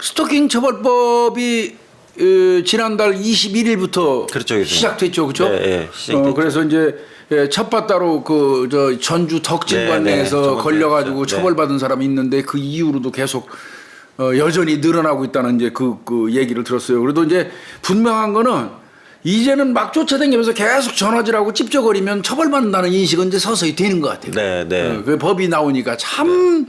스토킹 처벌법이 지난달 21일부터 그렇죠, 시작됐죠, 그렇죠? 네, 네, 시작됐죠. 그래서 이제 첫바따로 그 전주 덕진관내에서 네, 네, 걸려가지고 네. 처벌받은 사람이 있는데 그 이후로도 계속 여전히 늘어나고 있다는 이제 그 얘기를 들었어요. 그래도 이제 분명한 거는 이제는 막 쫓아다니면서 계속 전화질하고 찝쩍거리면 처벌받는다는 인식은 이제 서서히 되는 것 같아요. 네, 네. 그 법이 나오니까 참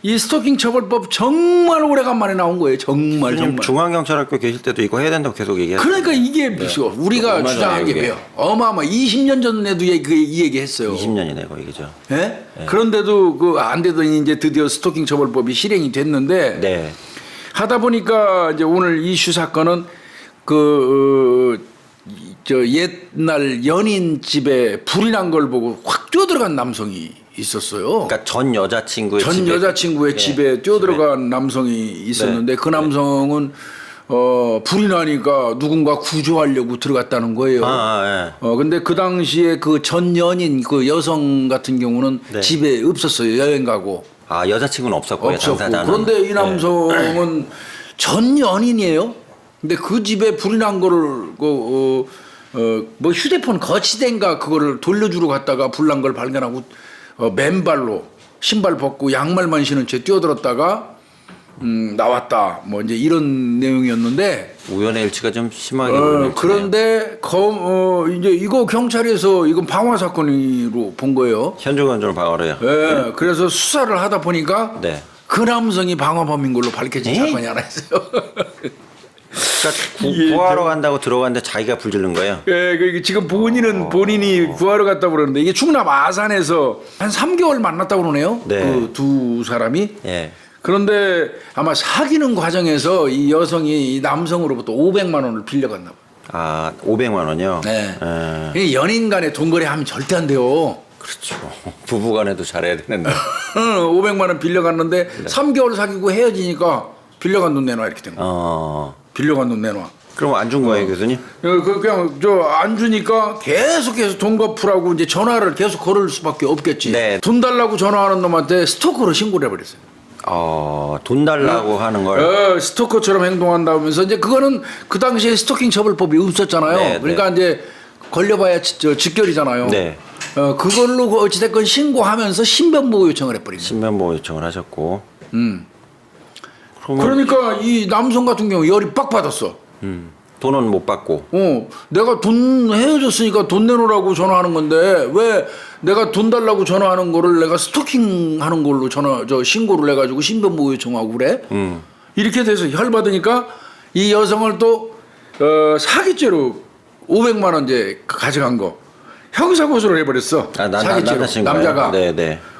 이 스토킹 처벌법 정말 오래간만에 나온 거예요. 정말. 중앙경찰학교 계실 때도 이거 해야 된다고 계속 얘기했어요. 그러니까 이게 우리가 얼마 주장한 전에 게 뭐예요? 어마어마 20년 전에도 이 얘기 했어요. 20년이네 거의 그죠. 예? 네? 그런데도 그 안 되더니 이제 드디어 스토킹 처벌법이 실행이 됐는데 네. 하다 보니까 이제 오늘 이슈 사건은 저 옛날 연인 집에 불이 난 걸 보고 확 뛰어들어간 남성이 있었어요. 그러니까 전 여자친구의 집에 뛰어들어간 남성이 있었는데 그 남성은 불이 나니까 누군가 구조하려고 들어갔다는 거예요. 근데 그 당시에 그 전 연인 그 여성 같은 경우는 집에 없었어요. 여행 가고. 여자친구는 없었고요. 당사자는. 그런데 이 남성은 전 연인이에요. 근데 그 집에 불이 난 거를 뭐 휴대폰 거치대인가 그거를 돌려주러 갔다가 불난 걸 발견하고 맨발로 신발 벗고 양말만 신은 채 뛰어들었다가 나왔다. 뭐 이제 이런 내용이었는데 우연의 일치가 좀 심하게 그런데 이제 이거 경찰에서 이건 방화 사건으로 본 거예요. 현존 방화로요. 네. 그래서 수사를 하다 보니까 그 남성이 방화범인 걸로 밝혀진 사건이 하나 있어요. 그러니까 구하러 간다고 들어갔는데 자기가 불 지른 거예요. 예, 지금 본인이 구하러 갔다고 그러는데 이게 충남 아산에서 한 3개월 만났다고 그러네요. 그 두 사람이. 그런데 아마 사귀는 과정에서 이 여성이 이 남성으로부터 500만 원을 빌려갔나 봐요. 500만 원이요? 네. 연인 간에 돈거래 하면 절대 안 돼요. 그렇죠. 부부 간에도 잘해야 되는데. 500만 원 빌려갔는데 3개월 사귀고 헤어지니까 빌려간 돈 내놔 이렇게 된 거예요. 빌려간 돈 내놔. 그럼 안 준 거예요, 교수님? 그냥 안 주니까 계속해서 돈 갚으라고 이제 전화를 계속 걸을 수밖에 없겠지. 돈 달라고 전화하는 놈한테 스토커로 신고를 해버렸어요. 돈 달라고 하는 걸. 스토커처럼 행동한다면서 이제 그거는 그 당시에 스토킹 처벌법이 없었잖아요. 그러니까 이제 걸려봐야 직결이잖아요. 그걸로 어찌됐건 신고하면서 신변보호 요청을 해버린 거예요. 신변보호 요청을 하셨고. 그러니까 이 남성 같은 경우 열이 빡 받았어. 돈은 못 받고. 내가 돈 헤어졌으니까 돈 내놓으라고 전화하는 건데 왜 내가 돈 달라고 전화하는 거를 내가 스토킹 하는 걸로 신고를 해가지고 신변보호 요청하고 그래? 이렇게 돼서 열 받으니까 이 여성을 또 사기죄로 500만 원 이제 가져간 거 형사고소를 해버렸어. 사기죄로 남자가.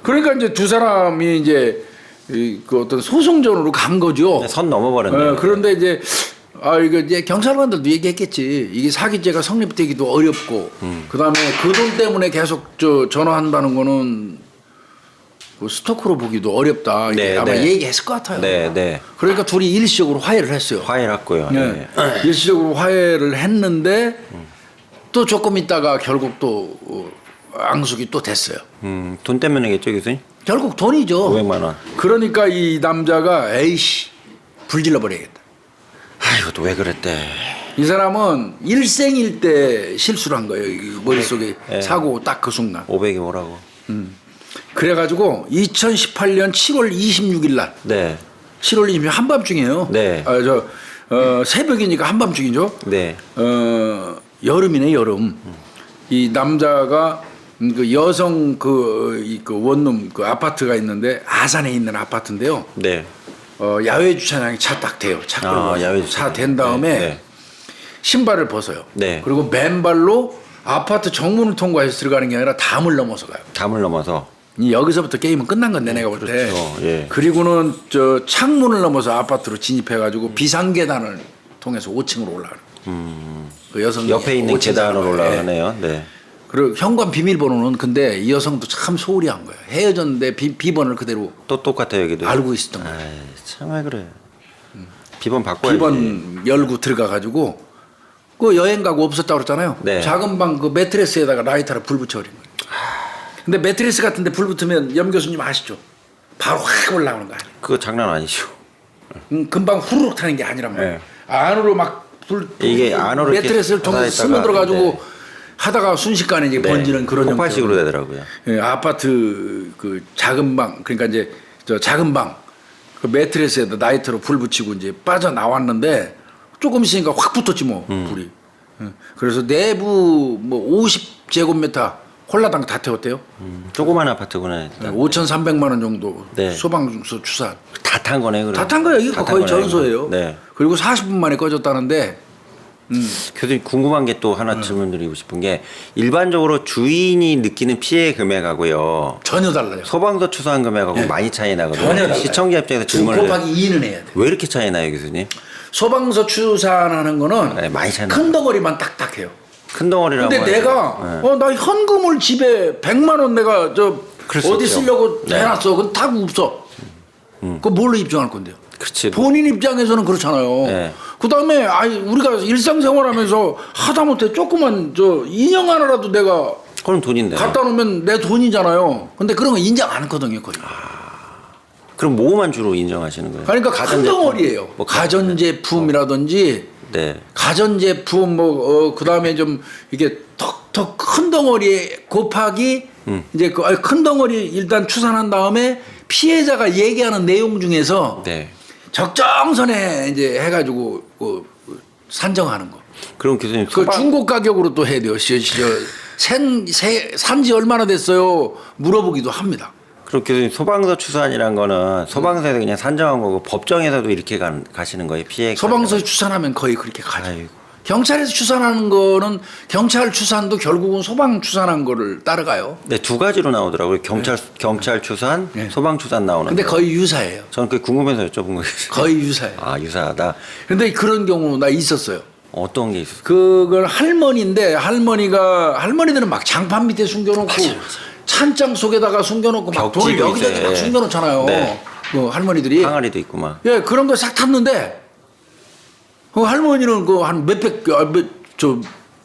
그러니까 이제 두 사람이 이제 그 어떤 소송전으로 간 거죠. 선 넘어버렸네. 그런데 이제 이거 이제 경찰관들도 얘기했겠지. 이게 사기죄가 성립되기도 어렵고, 그다음에 그 돈 때문에 계속 전화한다는 거는 그 스토커로 보기도 어렵다. 아마 얘기했을 것 같아요. 그러니까 둘이 일시적으로 화해를 했어요. 화해를 했고요. 일시적으로 화해를 했는데 또 조금 있다가 결국 또 앙숙이 또 됐어요. 돈 때문이겠죠, 교수님? 결국 돈이죠. 500만 원. 그러니까 이 남자가 에이씨 불질러 버려야겠다. 아이고 또 왜 그랬대. 이 사람은 일생일 때 실수를 한 거예요. 머릿속에 사고 딱 그 순간. 500이 뭐라고. 그래가지고 2018년 7월 26일 날. 7월 26일 한밤중이에요. 새벽이니까 한밤중이죠. 여름이네 여름. 이 남자가 그 여성 그 원룸 그 아파트가 있는데 아산에 있는 아파트인데요. 야외 주차장에 차 딱 대요. 차 끌고 차 댄 다음에 신발을 벗어요. 그리고 맨발로 아파트 정문을 통과해서 들어가는 게 아니라 담을 넘어서 가요. 담을 넘어서. 여기서부터 게임은 끝난 건데 내가 볼 때. 그리고는 창문을 넘어서 아파트로 진입해가지고 비상계단을 통해서 5층으로 올라가는. 그 여성 옆에 있는 계단으로 올라가네요. 그리고 현관 비밀번호는 근데 이 여성도 참 소홀히 한 거예요. 헤어졌는데 비번을 그대로 또 똑같아요 여기도. 알고 있었던 거예요. 참 왜 그래. 비번 바꿔야지. 비번 열고 들어가가지고 그 여행 가고 없었다고 그랬잖아요. 작은 방 그 매트리스에다가 라이터를 불 붙여버린 거예요. 근데 매트리스 같은데 불 붙으면 염 교수님 아시죠? 바로 확 올라오는 거 아니에요. 그거 장난 아니죠. 금방 후루룩 타는 게 아니란 말이에요. 네. 안으로 막 이게 안으로 이렇게 매트리스를 좀 가다가 스며들어 가지고 네. 하다가 순식간에 이제 네. 번지는 그런 폭발식으로 형태로. 되더라고요. 예, 아파트 그 작은 방 그러니까 이제 저 작은 방 그 매트리스에다 나이트로 불 붙이고 이제 빠져 나왔는데 조금 있으니까 확 붙었지 뭐 불이. 예. 그래서 내부 뭐 50제곱미터 홀라당 다 태웠대요. 조그만 아파트구나. 일단. 5,300만 원 정도 네. 소방서 추산. 다 탄 거네. 그럼. 다 탄 거예요. 이거 다탄 거의 거네, 전소예요. 이거. 네. 그리고 40분 만에 꺼졌다는데 교수님 궁금한 게 또 하나 질문드리고 싶은 게 일반적으로 주인이 느끼는 피해 금액하고요. 전혀 달라요. 소방서 추수한 금액하고 네. 많이 차이 나거든요. 전혀 달라요. 시청자 입장에서 2 질문을 곱하기 2는 해야 돼. 왜 이렇게 차이 나요, 교수님? 소방서 추산하는 거는 네, 많이 차이 큰 덩어리만 딱딱해요. 큰 덩어리라고. 근데 내가 나 현금을 집에 100만 원 내가 저 그럴 수 어디 있죠. 쓰려고 네. 해놨어. 그건 다 없어. 그거 뭘로 입증할 건데요? 그렇지. 본인 입장에서는 그렇잖아요. 네. 그다음에 우리가 일상생활하면서 하다못해 조그만 저 인형 하나라도 내가 그럼 돈인데. 갖다 놓으면 내 돈이잖아요. 근데 그런 거 인정 안 했거든요, 거의. 그럼 뭐만 주로 인정하시는 거예요? 그러니까 큰 가전제품? 덩어리예요. 뭐 가전제품이라든지 네. 가전제품 뭐 그다음에 좀 이게 턱턱 큰 덩어리에 곱하기 이제 큰 덩어리 일단 추산한 다음에 피해자가 얘기하는 내용 중에서 네. 적정선에 이제 해가지고 산정하는 거. 그럼 교수님 그 중고 가격으로 또 해야 돼요. 산지 얼마나 됐어요? 물어보기도 합니다. 그럼 교수님 소방서 추산이란 거는 소방서에서 그냥 산정한 거고 법정에서도 이렇게 가시는 거예요? 피해. 소방서 추산하면 거의 그렇게 가죠. 아이고. 경찰에서 추산하는 거는 경찰 추산도 결국은 소방 추산한 거를 따라가요. 네, 두 가지로 나오더라고요. 경찰 추산, 네. 소방 추산 나오는. 근데 거. 거의 유사해요. 저는 그게 궁금해서 여쭤본 거예요. 거의 유사해요. 아, 유사하다. 근데 그런 경우 나 있었어요. 어떤 게 있었어요? 그걸 할머니인데 할머니들은 막 장판 밑에 숨겨놓고 찬장 속에다가 숨겨놓고 막 돈을 벽지도 여기저기 있어요. 막 숨겨놓잖아요. 네. 그 할머니들이 항아리도 있고 막. 예 그런 거 싹 탔는데 그 할머니는 그 한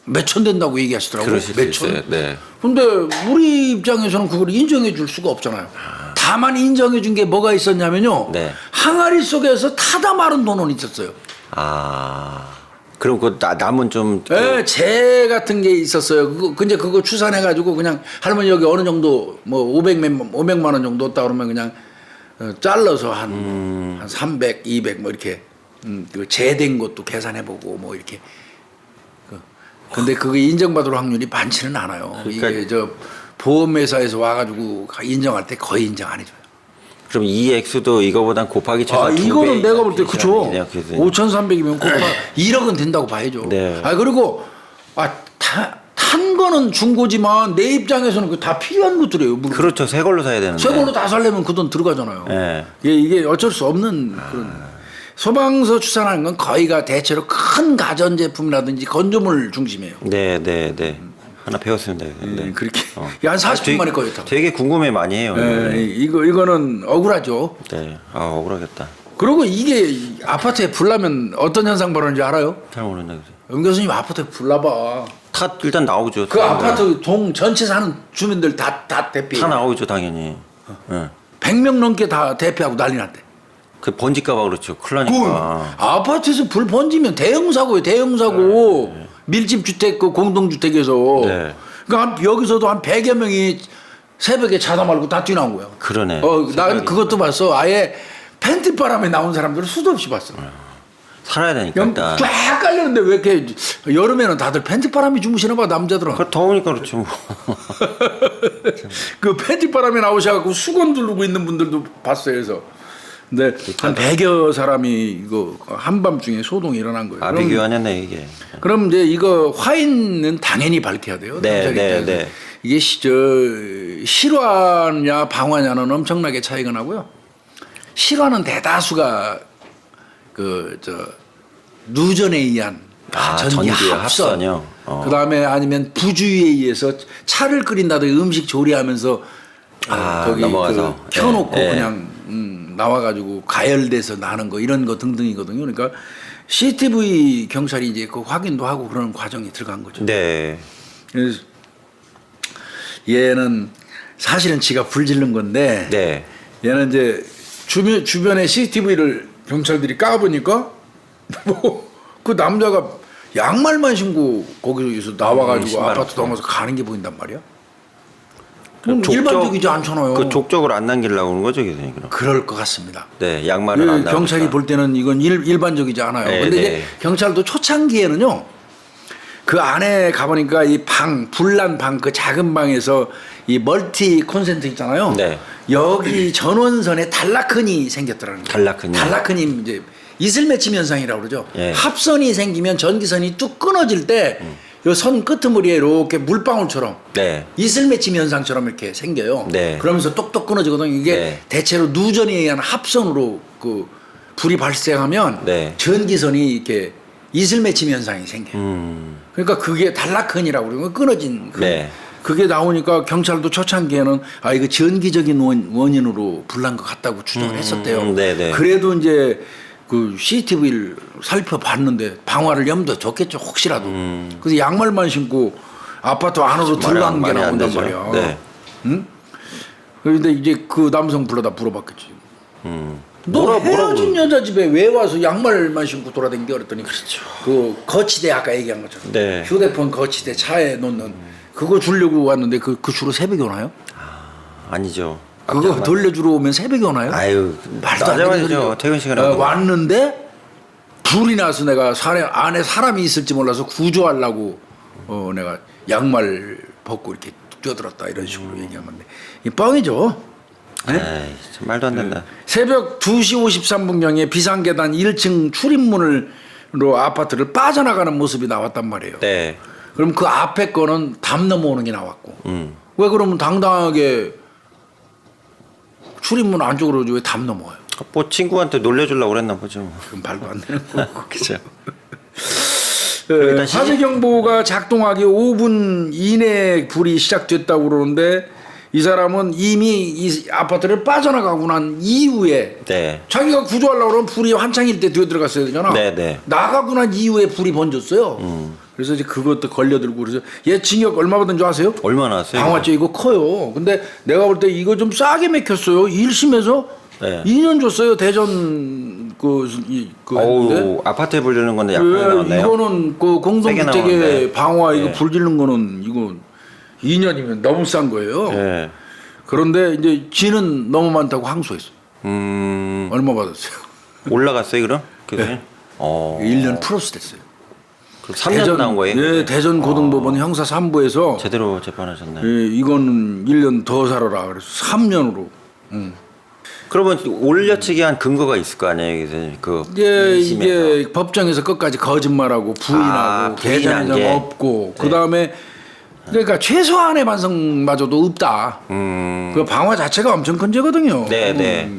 몇천 된다고 얘기하시더라고요. 그러실 수 몇천. 있어요. 네. 근데 우리 입장에서는 그걸 인정해 줄 수가 없잖아요. 다만 인정해 준 게 뭐가 있었냐면요. 네. 항아리 속에서 타다 마른 돈은 있었어요. 아. 그럼 그 남은 좀. 예, 재 같은 게 있었어요. 근데 그거 추산해가지고 그냥 할머니 여기 어느 정도 뭐 500만 원 정도 없다 그러면 그냥 잘라서 한 300, 200 뭐 이렇게 그 재된 것도 계산해보고 뭐 이렇게. 근데 그게 인정받을 확률이 많지는 않아요. 그러니까 이게 저 보험회사에서 와가지고 인정할 때 거의 인정 안 해줘요. 그럼 이 액수도 이거보단 곱하기 최소한 두 이거는 배 내가 볼 때 그쵸. 이상이네요, 교수님. 5,300이면 곱하 1억은 된다고 봐야죠. 네. 그리고 탄 거는 중고지만 내 입장에서는 그 다 필요한 것들이에요. 그렇죠. 새 걸로 사야 되는데. 새 걸로 다 살려면 그 돈 들어가잖아요. 네. 이게 어쩔 수 없는 그런. 소방서 추산하는 건 거의가 대체로 큰 가전제품이라든지 건조물 중심이에요. 네, 네, 네. 하나 배웠습니다. 네. 그렇게 한 40분 만에 꺼졌다고. 되게 궁금해 많이 해요. 이거는 억울하죠. 네. 아, 억울하겠다. 그리고 이게 아파트에 불 나면 어떤 현상 벌어지는지 알아요? 잘 모르는데. 영 교수님 아파트에 불 나봐. 다 일단 나오죠. 그 아파트 동 전체 사는 주민들 다 대피. 다 나오죠, 당연히. 네. 100명 넘게 다 대피하고 난리 났대. 그 번질까봐 그렇죠. 큰일 그 나니까. 아파트에서 불 번지면 대형 사고예요. 대형 사고. 밀집 주택 그 공동 주택에서. 네. 그러니까 여기서도 한 100여 명이 새벽에 자다 말고 다 뛰어나온 거야. 그러네. 난 그것도 봤어. 아예 팬티 바람에 나온 사람들을 수도 없이 봤어. 살아야 되니까 일단. 쫙 깔렸는데 왜 이렇게 여름에는 다들 팬티 바람이 주무시나 봐 남자들은. 그 더우니까 그렇죠. 뭐. 그 팬티 바람에 나오셔갖고 수건 두르고 있는 분들도 봤어요. 그래서. 근데 한 100여 사람이 이거 한밤중에 소동이 일어난 거예요. 아비규환이었네 이게. 그럼 이제 이거 화인은 당연히 밝혀야 돼요. 네, 남자 네, 입장에서. 네. 이게 실화냐 방화냐는 엄청나게 차이가 나고요. 실화는 대다수가 누전에 의한 전기 전기요, 합선. 합선이요. 그다음에 아니면 부주의에 의해서 차를 끓인다든지 음식 조리하면서 거기 넘어가서. 켜놓고 네, 네. 그냥 나와가지고 가열돼서 나는 거 이런 거 등등이거든요. 그러니까 CCTV 경찰이 이제 그 확인도 하고 그런 과정이 들어간 거죠. 네. 그래서 얘는 사실은 지가 불 지른 건데 네. 얘는 이제 주변에 CCTV를 경찰들이 까보니까 뭐 그 남자가 양말만 신고 거기서 나와가지고 신발 아파트 없고. 넘어서 가는 게 보인단 말이야. 그 족적- 일반적이지 않잖아요. 그 족적으로 안 남기려고 그런 거죠, 교수님. 그럼. 그럴 것 같습니다. 네, 양말을 안 경찰이 나오니까. 볼 때는 이건 일반적이지 않아요. 네, 근데 네. 이제 경찰도 초창기에는요. 그 안에 가보니까 이 방, 불난 방, 그 작은 방에서 이 멀티 콘센트 있잖아요. 네. 여기 전원선에 단라큰이 생겼더라는 거예요. 단라큰이요? 단라큰이 이제 이슬 맺힘 현상이라고 그러죠. 예. 합선이 생기면 전기선이 뚝 끊어질 때 요 선 끄트머리에 이렇게 물방울처럼 네. 이슬 맺힘 현상처럼 이렇게 생겨요. 네. 그러면서 똑똑 끊어지거든요. 이게 네. 대체로 누전에 의한 합선으로 그 불이 발생하면 네. 전기선이 이렇게 이슬 맺힘 현상이 생겨요. 그러니까 그게 단라큰이라고 그러고 끊어진 네. 그게 나오니까 경찰도 초창기에는 아 이거 전기적인 원인으로 불난 것 같다고 추정을 했었대요. 네네. 그래도 이제 그 CCTV를 살펴봤는데 방화를 염두에 뒀겠죠 혹시라도. 그래서 양말만 신고 아파트 안으로 들어간 게 말이 안 나온단 되죠. 말이야. 네. 응? 그런데 이제 그 남성 불러다 물어봤겠지. 너 헤어진 여자 집에 왜 와서 양말만 신고 돌아다니게 그랬더니 그 거치대 아까 얘기한 것처럼 네. 휴대폰 거치대 차에 놓는 그거 주려고 왔는데 그 주로 새벽에 오나요? 아니죠. 그거 돌려주러 오면 새벽에 오나요? 아유, 말도 안 되는 낮에만이죠. 소리죠. 퇴근 시간에. 왔는데 불이 나서 내가 안에 사람이 있을지 몰라서 구조하려고 내가 양말 벗고 이렇게 뛰어들었다 이런 식으로 얘기한 건데 이 뻥이죠. 네? 에이, 참 말도 안 된다. 새벽 2시 53분경에 비상계단 1층 출입문으로 아파트를 빠져나가는 모습이 나왔단 말이에요. 네. 그럼 그 앞에 거는 담 넘어오는 게 나왔고 왜 그러면 당당하게 출입문 안쪽으로 왜 담 넘어와요? 뭐 친구한테 놀려주려고 그랬나 보죠. 그럼 말도 안 되는 거고. 그죠. 네, 화재 경보가 작동하기 5분 이내에 불이 시작됐다고 그러는데 이 사람은 이미 이 아파트를 빠져나가고 난 이후에 네. 자기가 구조하려고 그러면 불이 한창일 때 뒤에 들어갔어야 되잖아. 네, 네. 나가고 난 이후에 불이 번졌어요. 그래서 이제 그것도 걸려들고 그래서 얘 징역 얼마 받은 줄 아세요? 얼마나 하세요? 방화죄 이거 커요. 근데 내가 볼 때 이거 좀 싸게 맥혔어요. 1심에서 네. 2년 줬어요. 대전 그 했는데. 어우, 아파트에 불리는 건데 약간이 나왔네요. 이거는 그 세게 공동주택의 나왔네. 방화 이거 네. 불 지르는 거는 이거 2년이면 너무 싼 거예요. 네. 그런데 이제 지는 너무 많다고 항소했어. 음, 얼마 받았어요? 올라갔어요, 그럼? 교수님? 1년 플러스 됐어요. 그럼 3년 나온 거예요? 네, 대전 고등법원 형사 3부에서 제대로 재판하셨네. 이거는 1년 더 살아라. 그래서 3년으로. 그러면 올려치기 한 근거가 있을 거 아니에요, 교수님? 그 이제 이심에서. 이게 법정에서 끝까지 거짓말하고 부인하고 부인한 개전적 게. 없고 그다음에 그러니까 최소한의 반성마저도 없다. 그 방화 자체가 엄청 큰 죄거든요. 네, 네.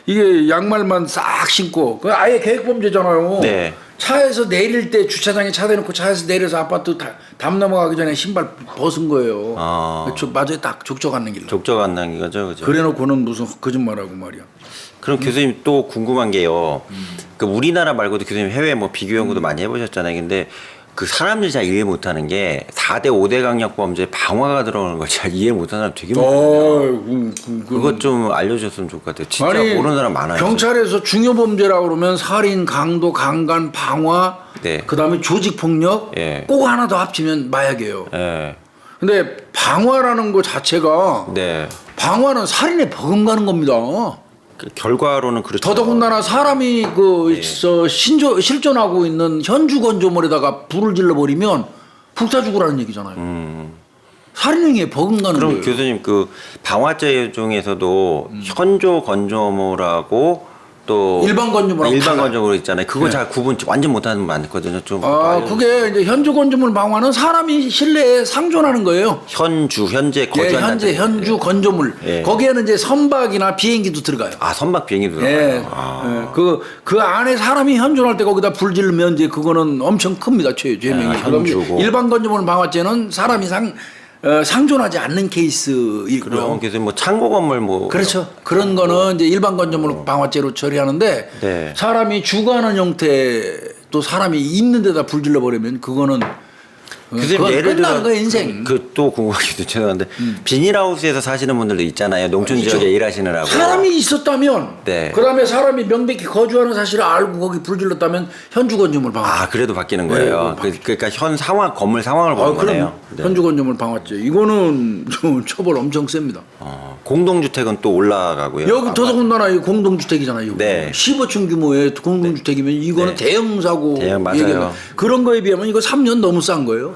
이게 양말만 싹 신고 그 아예 계획범죄잖아요. 네. 차에서 내릴 때 주차장에 차 대놓고 차에서 내려서 아파트 담 넘어가기 전에 신발 벗은 거예요. 아. 맞아요, 딱 족적 않는 길로. 족적 안 난 거죠, 그죠? 그래놓고는 무슨 거짓말하고 말이야. 그럼 교수님 또 궁금한 게요. 그 우리나라 말고도 교수님 해외 뭐 비교 연구도 많이 해보셨잖아요. 근데 그 사람들이 잘 이해 못하는 게 4대 5대 강력 범죄에 방화가 들어오는 걸 잘 이해 못하는 사람 되게 많거든요. 그것 좀 알려줬으면 좋을 것 같아요. 진짜 모르는 사람 많아요. 경찰에서 중요 범죄라고 그러면 살인, 강도, 강간, 방화, 네. 그다음에 조직 폭력, 예. 꼭 하나 더 합치면 마약이에요. 예. 근데 방화라는 거 자체가 네. 방화는 살인에 버금가는 겁니다. 그 결과로는 그렇죠. 더더군다나 사람이 실존하고 있는 현주 건조물에다가 불을 질러 버리면 불타 죽으라는 얘기잖아요. 살인행위에 버금가는 그럼 거예요. 교수님 그 방화죄 중에서도 현조 건조물하고 또 일반 건조물하고 일반 달라요. 건조물 있잖아요. 그거 네. 잘 구분 완전 못하는 분 많거든요. 좀 그게 이제 현주 건조물 방화는 사람이 실내에 상존하는 거예요. 현재 예, 거주한다는 현주 건조물. 예. 거기에는 이제 선박이나 비행기도 들어가요. 선박 비행기도 예. 들어가요. 그 안에 사람이 현존할 때 거기다 불 지르면 이제 그거는 엄청 큽니다. 죄명이. 그럼 현주고. 일반 건조물 방화죄는 사람이 상존하지 않는 케이스이고요. 그럼 교수님 뭐 창고 건물 뭐 그렇죠. 그런 거는 이제 일반 건조물 방화죄로 처리하는데 네. 사람이 주거하는 형태 또 사람이 있는 데다 불 질러 버리면 그거는 교수님 그건 예를 끝나는 들어 거야, 인생. 그 또 궁금하기도 죄송한데 비닐하우스에서 사시는 분들도 있잖아요. 농촌 있죠. 지역에 일하시느라고. 사람이 있었다면, 네. 그다음에 사람이 명백히 거주하는 사실을 알고 거기 불 질렀다면 현주건조물 방어. 아 그래도 바뀌는 거예요. 네, 그러니까 현 상황 건물 상황을 보는 거네요. 네. 현주건조물 방어죄. 이거는 좀 처벌 엄청 셉니다. 공동주택은 또 올라가고요. 여기 더더군다나 이 공동주택이잖아요. 네. 15층 규모의 공동주택이면 이거는 네. 대형 사고 대형, 맞아요. 얘기하면 그런 거에 비하면 이거 3년 너무 싼 거예요.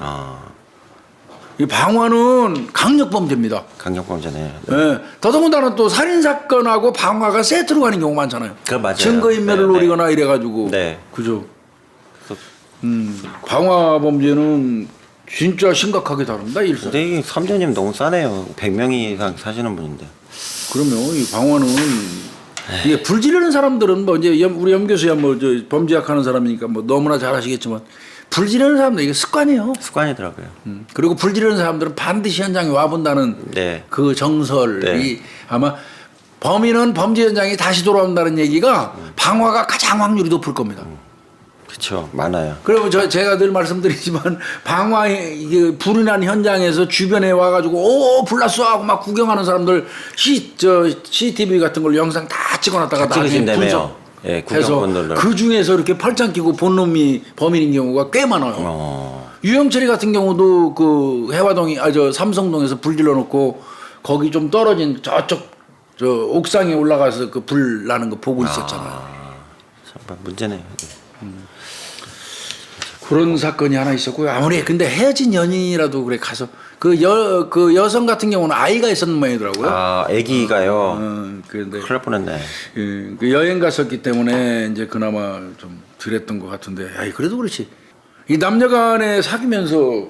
이 방화는 강력범죄입니다. 강력범죄네요. 예. 더더군다나 또 살인 사건하고 방화가 세트로 가는 경우 많잖아요. 그 맞아요. 증거인멸을 네, 노리거나 이래가지고. 네. 그죠. 방화 범죄는 진짜 심각하게 다룹니다. 일선. 근데 이 3년이면 너무 싸네요. 100명 이상 사시는 분인데. 그러면 이 방화는 이게 불 지르는 사람들은 뭐 이제 우리 염 교수야 뭐 저 범죄학 하는 사람이니까 뭐 너무나 잘 아시겠지만 불 지르는 사람들 이게 습관이에요. 습관이더라고요. 그리고 불 지르는 사람들은 반드시 현장에 와본다는 네. 그 정설이 네. 아마 범인은 범죄 현장에 다시 돌아온다는 얘기가 방화가 가장 확률이 높을 겁니다. 그렇죠. 많아요. 그리고 제가 늘 말씀드리지만 방화에 이게 불이 난 현장에서 주변에 와가지고 오 불났어 하고 막 구경하는 사람들 CCTV 같은 걸로 영상 다 찍어놨다가 다 나중에 찍으신다며요. 예, 해서 구경꾼들로. 그 중에서 이렇게 팔짱 끼고 본 놈이 범인인 경우가 꽤 많아요. 유영철이 같은 경우도 그 해화동이 삼성동에서 불 질러놓고 거기 좀 떨어진 저쪽 옥상에 올라가서 그 불 나는 거 보고 있었잖아요. 참 문제네요. 그런 사건이 하나 있었고요. 아무리 근데 헤어진 연인이라도 그래 가서 그 여성 같은 경우는 아이가 있었는 모양이더라고요. 아, 아기가요. 그런데 큰일 날 뻔했네. 예, 그 여행 갔었기 때문에 이제 그나마 좀 덜했던 것 같은데, 아이 그래도 그렇지. 이 남녀간에 사귀면서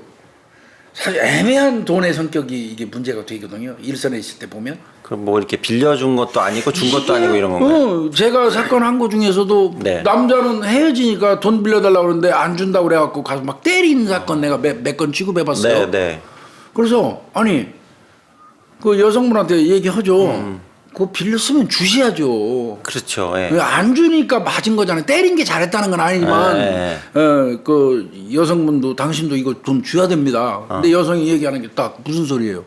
사실 애매한 돈의 성격이 이게 문제가 되거든요. 일선에 있을 때 보면. 그럼 뭐 이렇게 빌려준 것도 아니고 준 것도 아니고 이런 건가요? 제가 사건 한 거 중에서도 네. 남자는 헤어지니까 돈 빌려달라고 그러는데 안 준다고 그래갖고 가서 막 때린 사건 내가 몇 건 취급해봤어요. 네, 네. 그래서 아니 그 여성분한테 얘기하죠. 그거 빌렸으면 주셔야죠. 그렇죠. 예. 안 주니까 맞은 거잖아요. 때린 게 잘했다는 건 아니지만, 네. 그 여성분도 당신도 이거 돈 줘야 됩니다. 근데 여성이 얘기하는 게 딱 무슨 소리예요?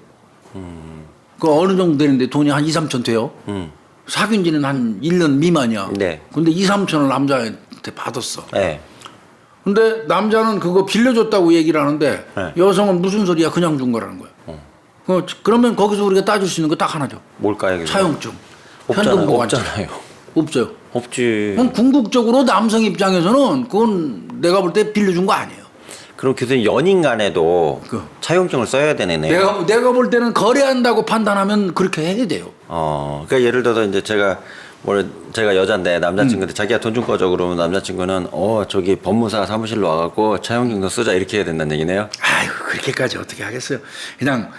그 어느 정도 되는데 돈이 한 2, 3천 돼요? 사귄 지는 한 1년 미만이야. 네. 근데 2, 3천을 남자한테 받았어. 예. 근데 남자는 그거 빌려줬다고 얘기를 하는데 네. 여성은 무슨 소리야? 그냥 준 거라는 거야. 그러면 거기서 우리가 따질 수 있는 거 딱 하나죠. 뭘까요? 그게? 차용증. 현금보관증. 없잖아요. 없어요. 없지. 그럼 궁극적으로 남성 입장에서는 그건 내가 볼 때 빌려준 거 아니에요. 그럼 교수님 연인 간에도 차용증을 써야 되네요. 내가 볼 때는 거래한다고 판단하면 그렇게 해야 돼요. 그러니까 예를 들어서 이제 제가 여잔데 남자친구한테 자기가 돈 좀 꺼줘 그러면 남자친구는 저기 법무사 사무실로 와갖고 차용증도 쓰자 이렇게 해야 된다는 얘기네요. 아유 그렇게까지 어떻게 하겠어요. 그냥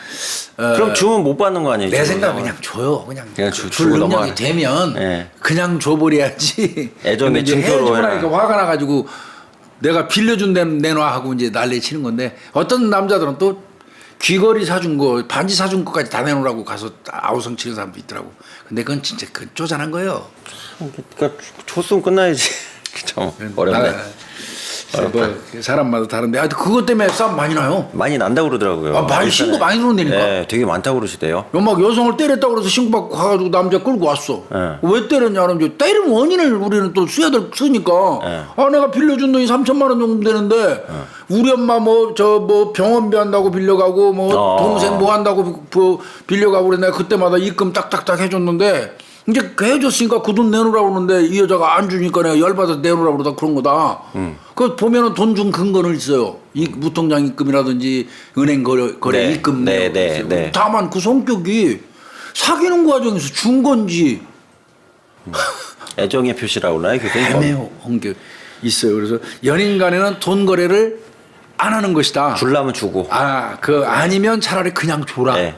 그럼 주면 못 받는 거 아니에요? 내 지금? 생각 그냥 줘요. 그냥 주고 줄 능력이 넘어가네. 되면 네. 그냥 줘버려야지. 애정의 근데 이제 증표로 헤어지고 해라. 나니까 화가 나가지고 내가 빌려준 데 내놔 하고 이제 난리 치는 건데 어떤 남자들은 또 귀걸이 사준 거 반지 사준 거까지 다 내놓으라고 가서 아우성 치는 사람도 있더라고. 근데 그건 진짜 쪼잔한 거예요. 그러니까 줬으면 끝나야지. 참 어렵네. 뭐 사람마다 다른데 그것 때문에 싸움 많이 나요. 많이 난다고 그러더라고요. 많이 신고 많이 들어온다니까. 네, 되게 많다고 그러시대요. 막 여성을 때렸다고 그래서 신고받고 가가지고 남자 끌고 왔어. 네. 왜 때렸냐 그러면 이제 때리는 원인을 우리는 또 쓰니까 네. 내가 빌려준 돈이 3천만 원 정도 되는데 우리 엄마 뭐 병원비 한다고 빌려가고 뭐 동생 뭐 한다고 빌려가고 그래 내가 그때마다 입금 딱딱딱 해줬는데 이제 해줬으니까 그 돈 내놓으라고 그러는데 이 여자가 안 주니까 내가 열받아서 내놓으라고 그러다 그런 거다. 그 보면은 돈 준 근거는 있어요. 무통장 입금이라든지 은행 거래 네, 입금 네, 내역 있어요. 네. 다만 그 성격이 사귀는 과정에서 준 건지 애정의 표시라고 그러나요? 교수님? 애매한 게 있어요. 그래서 연인 간에는 돈 거래를 안 하는 것이다. 줄라면 주고. 아니면 차라리 그냥 줘라. 네.